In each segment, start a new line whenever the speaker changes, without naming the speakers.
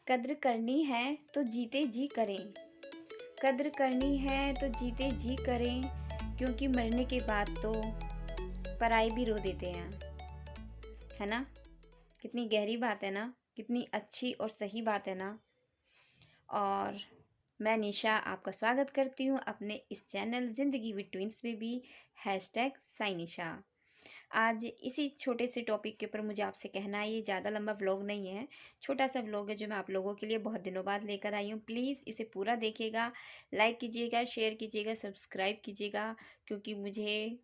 कद्र करनी है तो जीते जी करें। कद्र करनी है तो जीते जी करें, क्योंकि मरने के बाद तो पराए भी रो देते हैं। है ना? कितनी गहरी बात है ना, कितनी अच्छी और सही बात है ना। और मैं निशा आपका स्वागत करती हूँ अपने इस चैनल ज़िंदगी विद ट्विंस में भी #साइनिशा। आज इसी छोटे से टॉपिक के ऊपर मुझे आपसे कहना है। ये ज़्यादा लंबा व्लॉग नहीं है, छोटा सा व्लॉग है जो मैं आप लोगों के लिए बहुत दिनों बाद लेकर आई हूँ। प्लीज़ इसे पूरा देखिएगा, लाइक कीजिएगा, शेयर कीजिएगा, सब्सक्राइब कीजिएगा, क्योंकि मुझे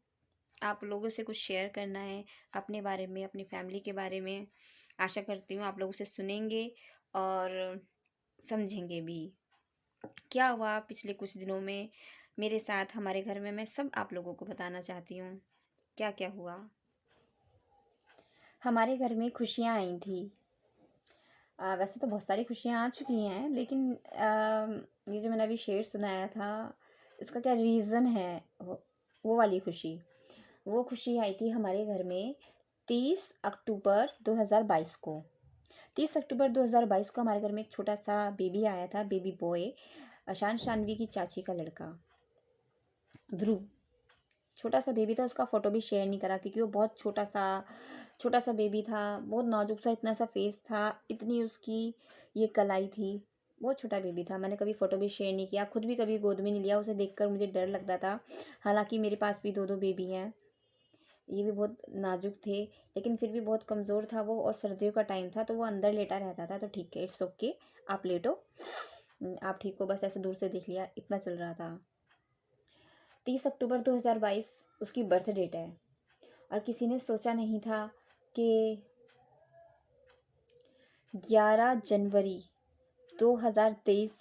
आप लोगों से कुछ शेयर करना है अपने बारे में, अपनी फैमिली के बारे में। आशा करती हूँ आप लोग उसे सुनेंगे और समझेंगे भी। क्या हुआ पिछले कुछ दिनों में मेरे साथ, हमारे घर में, मैं सब आप लोगों को बताना चाहती हूँ क्या क्या हुआ। हमारे घर में खुशियाँ आई थी। वैसे तो बहुत सारी खुशियाँ आ चुकी हैं, लेकिन ये जो मैंने अभी शेर सुनाया था, इसका क्या रीज़न है, वो वाली खुशी। वो खुशी आई थी हमारे घर में 30 अक्टूबर 2022 को। 30 अक्टूबर 2022 को हमारे घर में एक छोटा सा बेबी आया था, बेबी बॉय, अशान शानवी की चाची का लड़का ध्रुव। छोटा सा बेबी था, उसका फ़ोटो भी शेयर नहीं करा क्योंकि वो बहुत छोटा सा बेबी था, बहुत नाजुक सा, इतना सा फेस था, इतनी उसकी ये कलाई थी। बहुत छोटा बेबी था, मैंने कभी फ़ोटो भी शेयर नहीं किया, खुद भी कभी गोद में नहीं लिया। उसे देखकर मुझे डर लगता था। हालांकि मेरे पास भी दो दो बेबी हैं, ये भी बहुत नाजुक थे, लेकिन फिर भी बहुत कमज़ोर था वो। और सर्दियों का टाइम था तो वो अंदर लेटा रहता था। तो ठीक है, इट्स ओके, आप लेटो, आप ठीक हो, बस ऐसे दूर से देख लिया, इतना चल रहा था। 30 अक्टूबर 2022 उसकी बर्थ डेट है, और किसी ने सोचा नहीं था कि 11 जनवरी 2023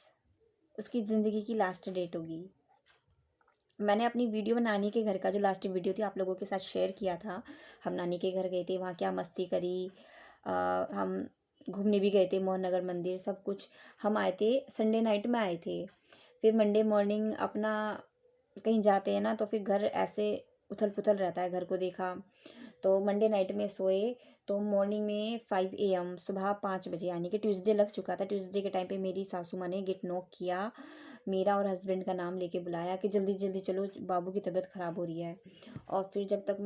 उसकी ज़िंदगी की लास्ट डेट होगी। मैंने अपनी वीडियो में नानी के घर का जो लास्ट वीडियो थी आप लोगों के साथ शेयर किया था। हम नानी के घर गए थे, वहाँ क्या मस्ती करी, हम घूमने भी गए थे, मोहन नगर मंदिर, सब कुछ। हम आए थे संडे नाइट में आए थे। फिर मंडे मॉर्निंग अपना कहीं जाते हैं ना, तो फिर घर ऐसे उथल पुथल रहता है। घर को देखा तो मंडे नाइट में सोए, तो मॉर्निंग में 5 AM, सुबह 5 बजे, यानी कि ट्यूसडे लग चुका था। ट्यूसडे के टाइम पे मेरी सासू माँ ने गेट नॉक किया, मेरा और हस्बैंड का नाम लेके बुलाया कि जल्दी जल्दी चलो, बाबू की तबीयत ख़राब हो रही है। और फिर जब तक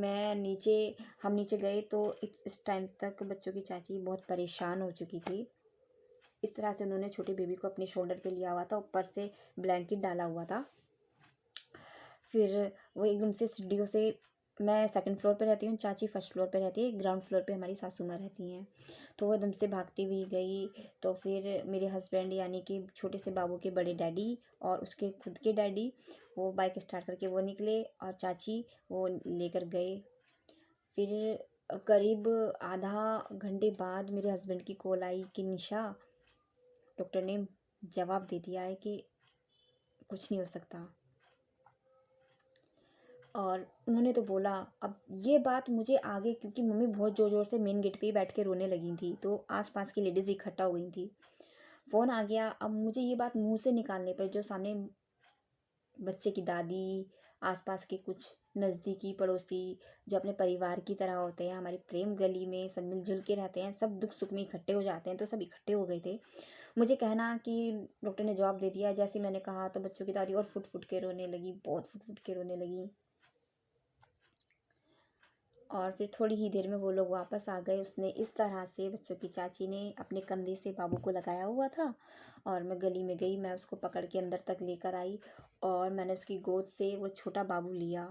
हम नीचे गए तो इस टाइम तक बच्चों की चाची बहुत परेशान हो चुकी थी। इस तरह से उन्होंने छोटे बेबी को अपने शोल्डर पे लिया हुआ था, ऊपर से ब्लैंकेट डाला हुआ था। फिर वो एकदम से सीढ़ियों से, मैं सेकंड फ्लोर पे रहती हूँ, चाची फर्स्ट फ्लोर पे रहती है, ग्राउंड फ्लोर पे हमारी सासू माँ रहती हैं। तो वो एकदम से भागती हुई गई। तो फिर मेरे हस्बैंड, यानी कि छोटे से बाबू के बड़े डैडी और उसके खुद के डैडी, वो बाइक स्टार्ट करके वो निकले, और चाची वो लेकर गए। फिर करीब आधा घंटे बाद मेरे हस्बैंड की कॉल आई कि निशा, डॉक्टर ने जवाब दे दिया है कि कुछ नहीं हो सकता। और उन्होंने तो बोला, अब ये बात मुझे आगे, क्योंकि मम्मी बहुत ज़ोर ज़ोर से मेन गेट पे ही बैठ के रोने लगी थी, तो आसपास की लेडीज़ इकट्ठा हो गई थी। फ़ोन आ गया, अब मुझे ये बात मुंह से निकालने पर जो सामने बच्चे की दादी, आसपास के कुछ नज़दीकी पड़ोसी जो अपने परिवार की तरह होते हैं, हमारी प्रेम गली में सब मिलजुल के रहते हैं, सब दुख सुख में इकट्ठे हो जाते हैं, तो सब इकट्ठे हो गए थे मुझे कहना कि डॉक्टर ने जवाब दे दिया। जैसे मैंने कहा तो बच्चों की दादी और फुट फुट के रोने लगी, बहुत फुट फुट के रोने लगी। और फिर थोड़ी ही देर में वो लोग वापस आ गए। उसने इस तरह से, बच्चों की चाची ने अपने कंधे से बाबू को लगाया हुआ था, और मैं गली में गई, मैं उसको पकड़ के अंदर तक लेकर आई, और मैंने उसकी गोद से वो छोटा बाबू लिया।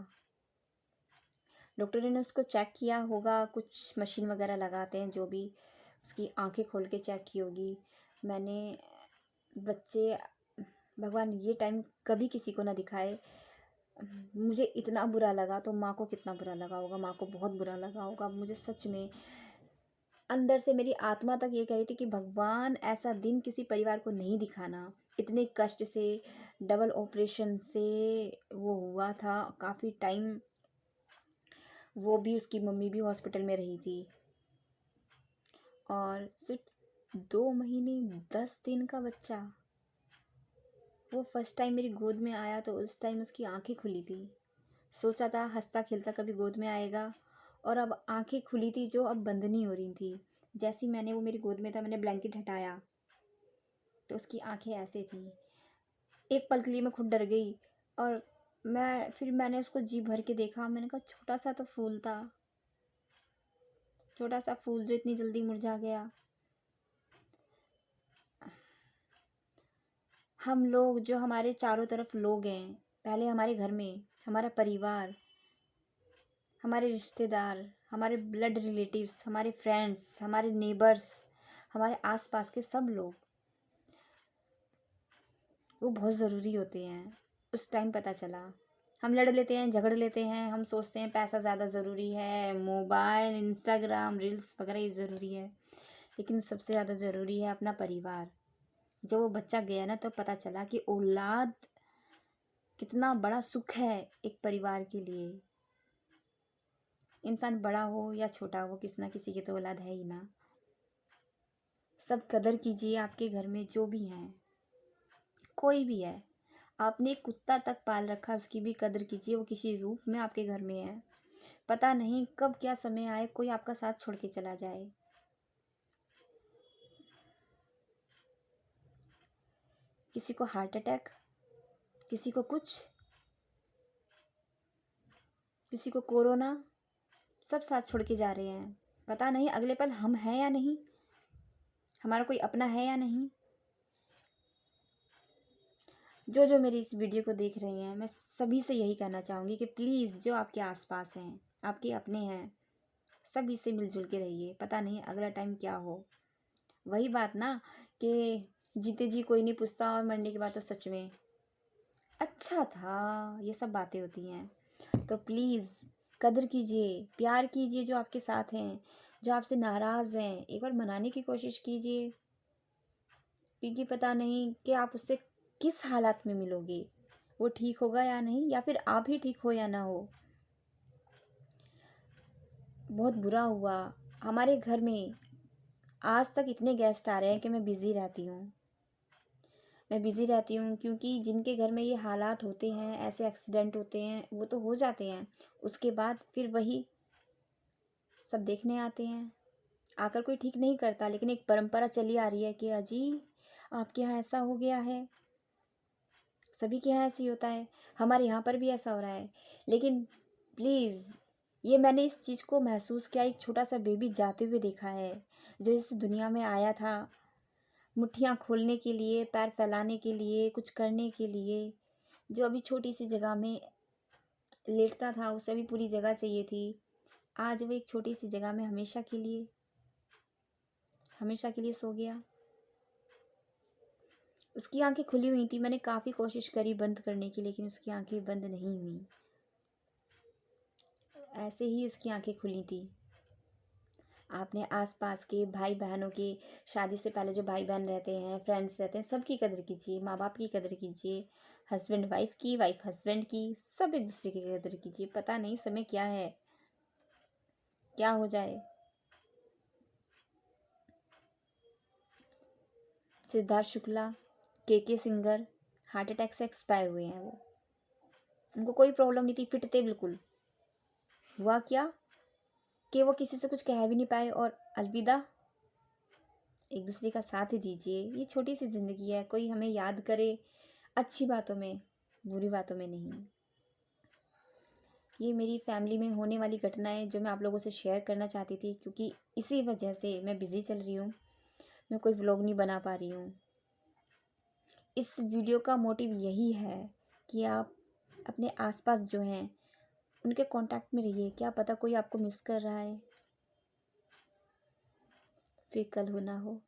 डॉक्टर ने उसको चेक किया होगा, कुछ मशीन वगैरह लगाते हैं जो भी, उसकी आंखें खोल के चेक की होगी। मैंने बच्चे, भगवान ये टाइम कभी किसी को ना दिखाए। मुझे इतना बुरा लगा तो माँ को कितना बुरा लगा होगा, माँ को बहुत बुरा लगा होगा। मुझे सच में अंदर से मेरी आत्मा तक ये कह रही थी कि भगवान ऐसा दिन किसी परिवार को नहीं दिखाना। इतने कष्ट से, डबल ऑपरेशन से वो हुआ था, काफ़ी टाइम वो भी, उसकी मम्मी भी हॉस्पिटल में रही थी। और सिर्फ 2 महीने 10 दिन का बच्चा, वो फर्स्ट टाइम मेरी गोद में आया तो उस टाइम उसकी आंखें खुली थी। सोचा था हंसता खेलता कभी गोद में आएगा, और अब आंखें खुली थी जो अब बंद नहीं हो रही थी। जैसे ही मैंने, वो मेरी गोद में था, मैंने ब्लैंकेट हटाया, तो उसकी आंखें ऐसे थी। एक पल के लिए मैं खुद डर गई और मैंने उसको जी भर के देखा। मैंने कहा छोटा सा तो फूल था, छोटा सा फूल जो इतनी जल्दी मुरझा गया। हम लोग जो हमारे चारों तरफ लोग हैं, पहले हमारे घर में हमारा परिवार, हमारे रिश्तेदार, हमारे ब्लड रिलेटिव्स, हमारे फ्रेंड्स, हमारे नेबर्स, हमारे आसपास के सब लोग, वो बहुत ज़रूरी होते हैं। उस टाइम पता चला। हम लड़ लेते हैं, झगड़ लेते हैं, हम सोचते हैं पैसा ज़्यादा ज़रूरी है, मोबाइल, इंस्टाग्राम, रील्स वगैरह ये ज़रूरी है, लेकिन सबसे ज़्यादा ज़रूरी है अपना परिवार। जब वो बच्चा गया ना तो पता चला कि औलाद कितना बड़ा सुख है एक परिवार के लिए। इंसान बड़ा हो या छोटा हो, किसी ना किसी की तो औलाद है ही ना। सब कदर कीजिए आपके घर में जो भी हैं, कोई भी है। आपने एक कुत्ता तक पाल रखा है, उसकी भी कदर कीजिए। वो किसी रूप में आपके घर में है, पता नहीं कब क्या समय आए कोई आपका साथ छोड़ के चला जाए। किसी को हार्ट अटैक, किसी को कुछ, किसी को कोरोना, सब साथ छोड़ के जा रहे हैं। पता नहीं अगले पल हम हैं या नहीं, हमारा कोई अपना है या नहीं। जो जो मेरी इस वीडियो को देख रहे हैं, मैं सभी से यही कहना चाहूँगी कि प्लीज़ जो आपके आसपास हैं, आपके अपने हैं, सभी से मिलजुल के रहिए। पता नहीं अगला टाइम क्या हो। वही बात ना कि जीते जी कोई नहीं पूछता और मरने के बाद तो सच में अच्छा था, ये सब बातें होती हैं। तो प्लीज़ कदर कीजिए, प्यार कीजिए जो आपके साथ हैं, जो आपसे नाराज़ हैं। एक बार मनाने की कोशिश कीजिए, क्योंकि पता नहीं कि आप उससे किस हालात में मिलोगे, वो ठीक होगा या नहीं, या फिर आप ही ठीक हो या ना हो। बहुत बुरा हुआ। हमारे घर में आज तक इतने गेस्ट आ रहे हैं कि मैं बिज़ी रहती हूँ। मैं बिज़ी रहती हूँ क्योंकि जिनके घर में ये हालात होते हैं, ऐसे एक्सीडेंट होते हैं, वो तो हो जाते हैं। उसके बाद फिर वही सब देखने आते हैं। आकर कोई ठीक नहीं करता, लेकिन एक परंपरा चली आ रही है कि अजी आपके यहाँ ऐसा हो गया है। सभी के यहाँ ऐसे ही होता है, हमारे यहाँ पर भी ऐसा हो रहा है। लेकिन प्लीज़, ये मैंने इस चीज़ को महसूस किया, एक छोटा सा बेबी जाते हुए देखा है, जो इस दुनिया में आया था मुट्ठियाँ खोलने के लिए, पैर फैलाने के लिए, कुछ करने के लिए। जो अभी छोटी सी जगह में लेटता था, उसे भी पूरी जगह चाहिए थी। आज वो एक छोटी सी जगह में हमेशा के लिए सो गया। उसकी आंखें खुली हुई थी, मैंने काफ़ी कोशिश करी बंद करने की, लेकिन उसकी आंखें बंद नहीं हुई। ऐसे ही उसकी आंखें खुली थी। आपने आसपास के भाई बहनों के, शादी से पहले जो भाई बहन रहते हैं, फ्रेंड्स रहते हैं, सबकी कदर कीजिए। माँ बाप की कदर कीजिए, हस्बैंड वाइफ की, वाइफ हस्बैंड की, सब एक दूसरे की कदर कीजिए। पता नहीं समय क्या है, क्या हो जाए। सिद्धार्थ शुक्ला, के सिंगर हार्ट अटैक से एक्सपायर हुए हैं। वो, उनको कोई प्रॉब्लम नहीं थी, फिट थे बिल्कुल। हुआ क्या कि वो किसी से कुछ कह भी नहीं पाए और अलविदा। एक दूसरे का साथ दीजिए। ये छोटी सी ज़िंदगी है, कोई हमें याद करे अच्छी बातों में, बुरी बातों में नहीं। ये मेरी फैमिली में होने वाली घटनाएं जो मैं आप लोगों से शेयर करना चाहती थी, क्योंकि इसी वजह से मैं बिज़ी चल रही हूँ, मैं कोई व्लॉग नहीं बना पा रही हूँ। इस वीडियो का मोटिव यही है कि आप अपने आसपास जो हैं उनके कांटेक्ट में रहिए। क्या पता कोई आपको मिस कर रहा है, फिर कल हो ना हो।